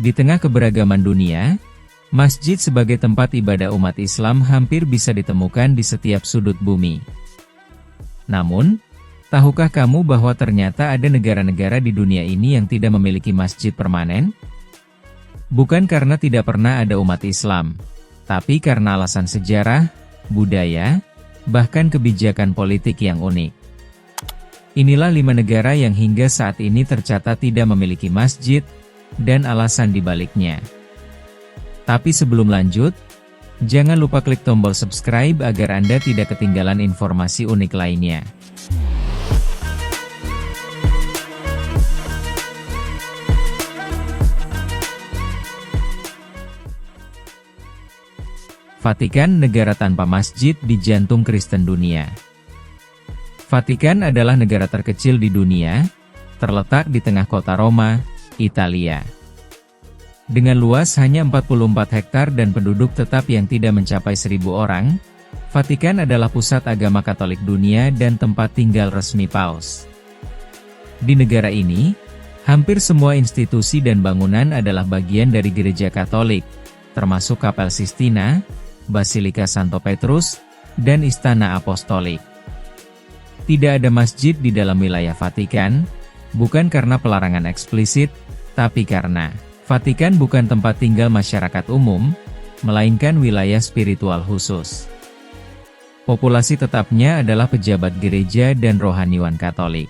Di tengah keberagaman dunia, masjid sebagai tempat ibadah umat Islam hampir bisa ditemukan di setiap sudut bumi. Namun, tahukah kamu bahwa ternyata ada negara-negara di dunia ini yang tidak memiliki masjid permanen? Bukan karena tidak pernah ada umat Islam, tapi karena alasan sejarah, budaya, bahkan kebijakan politik yang unik. Inilah 5 negara yang hingga saat ini tercatat tidak memiliki masjid, dan alasan dibaliknya. Tapi sebelum lanjut, jangan lupa klik tombol subscribe agar Anda tidak ketinggalan informasi unik lainnya. Vatikan, negara tanpa masjid di jantung Kristen dunia. Vatikan adalah negara terkecil di dunia, terletak di tengah kota Roma, Italia. Dengan luas hanya 44 hektar dan penduduk tetap yang tidak mencapai 1.000 orang, Vatikan adalah pusat agama Katolik dunia dan tempat tinggal resmi Paus. Di negara ini, hampir semua institusi dan bangunan adalah bagian dari Gereja Katolik, termasuk Kapel Sistina, Basilika Santo Petrus, dan Istana Apostolik. Tidak ada masjid di dalam wilayah Vatikan, bukan karena pelarangan eksplisit, tapi karena Vatikan bukan tempat tinggal masyarakat umum, melainkan wilayah spiritual khusus. Populasi tetapnya adalah pejabat gereja dan rohaniwan Katolik.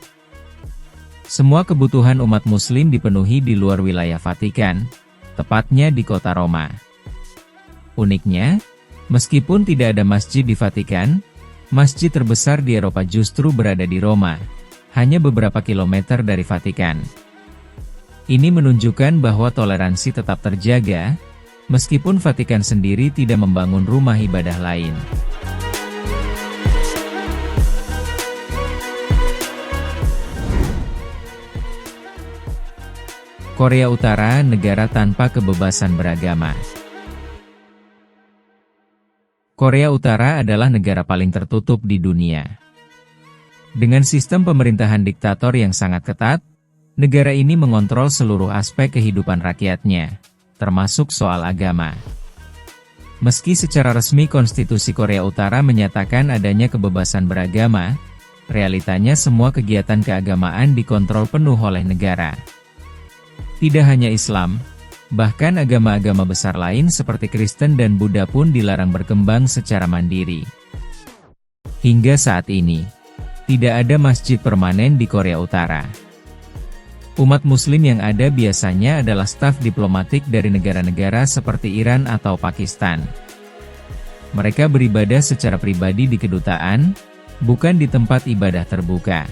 Semua kebutuhan umat Muslim dipenuhi di luar wilayah Vatikan, tepatnya di kota Roma. Uniknya, meskipun tidak ada masjid di Vatikan, masjid terbesar di Eropa justru berada di Roma, hanya beberapa kilometer dari Vatikan. Ini menunjukkan bahwa toleransi tetap terjaga, meskipun Vatikan sendiri tidak membangun rumah ibadah lain. Korea Utara, negara tanpa kebebasan beragama. Korea Utara adalah negara paling tertutup di dunia. Dengan sistem pemerintahan diktator yang sangat ketat, negara ini mengontrol seluruh aspek kehidupan rakyatnya, termasuk soal agama. Meski secara resmi konstitusi Korea Utara menyatakan adanya kebebasan beragama, realitanya semua kegiatan keagamaan dikontrol penuh oleh negara. Tidak hanya Islam, bahkan agama-agama besar lain seperti Kristen dan Buddha pun dilarang berkembang secara mandiri. Hingga saat ini, tidak ada masjid permanen di Korea Utara. Umat Muslim yang ada biasanya adalah staf diplomatik dari negara-negara seperti Iran atau Pakistan. Mereka beribadah secara pribadi di kedutaan, bukan di tempat ibadah terbuka.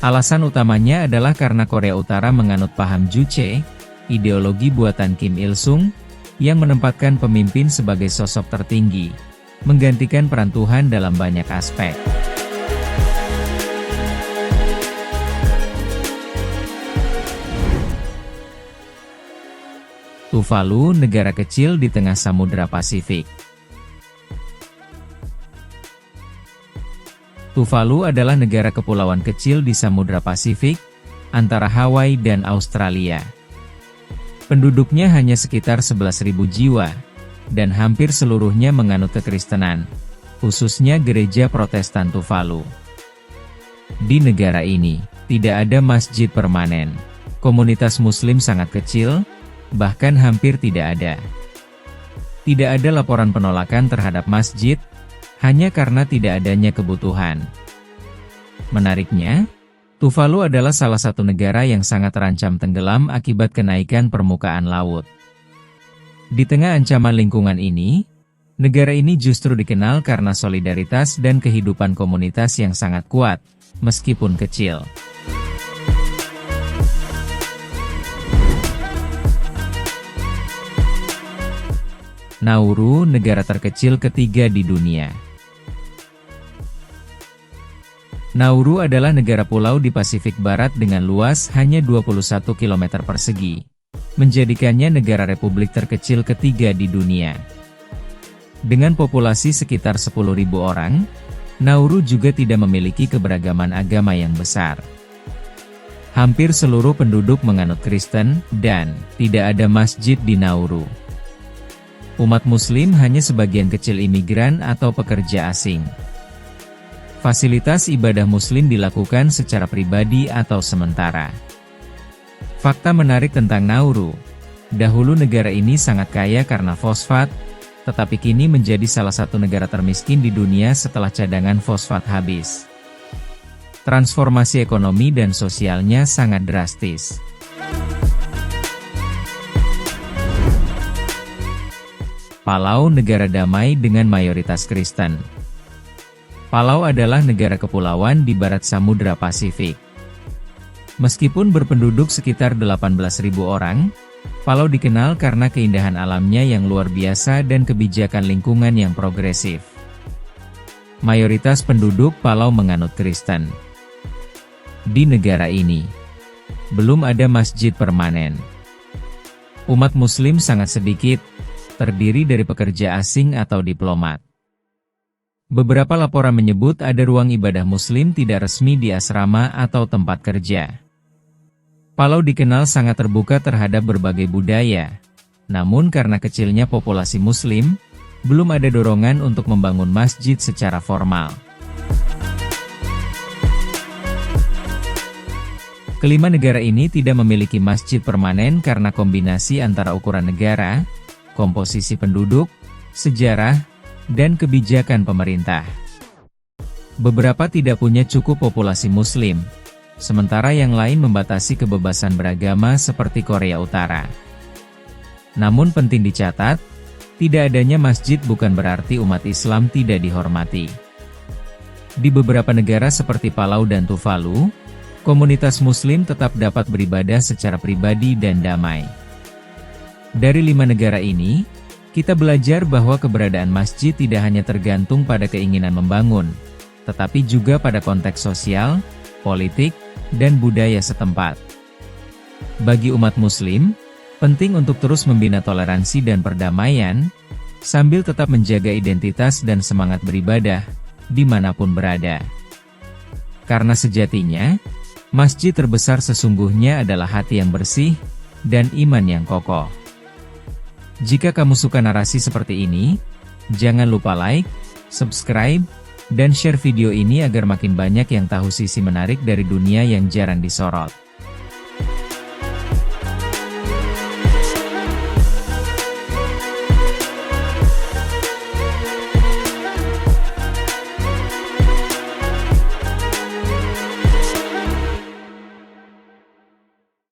Alasan utamanya adalah karena Korea Utara menganut paham Juche, ideologi buatan Kim Il-sung, yang menempatkan pemimpin sebagai sosok tertinggi, menggantikan peran Tuhan dalam banyak aspek. Tuvalu, negara kecil di tengah Samudra Pasifik. Tuvalu adalah negara kepulauan kecil di Samudra Pasifik, antara Hawaii dan Australia. Penduduknya hanya sekitar 11.000 jiwa, dan hampir seluruhnya menganut kekristenan, khususnya Gereja Protestan Tuvalu. Di negara ini, tidak ada masjid permanen. Komunitas Muslim sangat kecil, bahkan hampir tidak ada. Tidak ada laporan penolakan terhadap masjid, hanya karena tidak adanya kebutuhan. Menariknya, Tuvalu adalah salah satu negara yang sangat terancam tenggelam akibat kenaikan permukaan laut. Di tengah ancaman lingkungan ini, negara ini justru dikenal karena solidaritas dan kehidupan komunitas yang sangat kuat, meskipun kecil. Nauru, negara terkecil ketiga di dunia. Nauru adalah negara pulau di Pasifik Barat dengan luas hanya 21 km persegi, menjadikannya negara republik terkecil ketiga di dunia. Dengan populasi sekitar 10.000 orang, Nauru juga tidak memiliki keberagaman agama yang besar. Hampir seluruh penduduk menganut Kristen, dan tidak ada masjid di Nauru. Umat Muslim hanya sebagian kecil imigran atau pekerja asing. Fasilitas ibadah Muslim dilakukan secara pribadi atau sementara. Fakta menarik tentang Nauru. Dahulu negara ini sangat kaya karena fosfat, tetapi kini menjadi salah satu negara termiskin di dunia setelah cadangan fosfat habis. Transformasi ekonomi dan sosialnya sangat drastis. Palau negara damai dengan mayoritas Kristen. Palau adalah negara kepulauan di barat Samudra Pasifik. Meskipun berpenduduk sekitar 18.000 orang, Palau dikenal karena keindahan alamnya yang luar biasa dan kebijakan lingkungan yang progresif. Mayoritas penduduk Palau menganut Kristen. Di negara ini, belum ada masjid permanen. Umat Muslim sangat sedikit, terdiri dari pekerja asing atau diplomat. Beberapa laporan menyebut ada ruang ibadah Muslim tidak resmi di asrama atau tempat kerja. Palau dikenal sangat terbuka terhadap berbagai budaya. Namun karena kecilnya populasi Muslim, belum ada dorongan untuk membangun masjid secara formal. Kelima negara ini tidak memiliki masjid permanen karena kombinasi antara ukuran negara, komposisi penduduk, sejarah, dan kebijakan pemerintah. Beberapa tidak punya cukup populasi Muslim, sementara yang lain membatasi kebebasan beragama seperti Korea Utara. Namun penting dicatat, tidak adanya masjid bukan berarti umat Islam tidak dihormati. Di beberapa negara seperti Palau dan Tuvalu, komunitas Muslim tetap dapat beribadah secara pribadi dan damai. Dari 5 negara ini, kita belajar bahwa keberadaan masjid tidak hanya tergantung pada keinginan membangun, tetapi juga pada konteks sosial, politik, dan budaya setempat. Bagi umat Muslim, penting untuk terus membina toleransi dan perdamaian, sambil tetap menjaga identitas dan semangat beribadah, dimanapun berada. Karena sejatinya, masjid terbesar sesungguhnya adalah hati yang bersih, dan iman yang kokoh. Jika kamu suka narasi seperti ini, jangan lupa like, subscribe, dan share video ini agar makin banyak yang tahu sisi menarik dari dunia yang jarang disorot.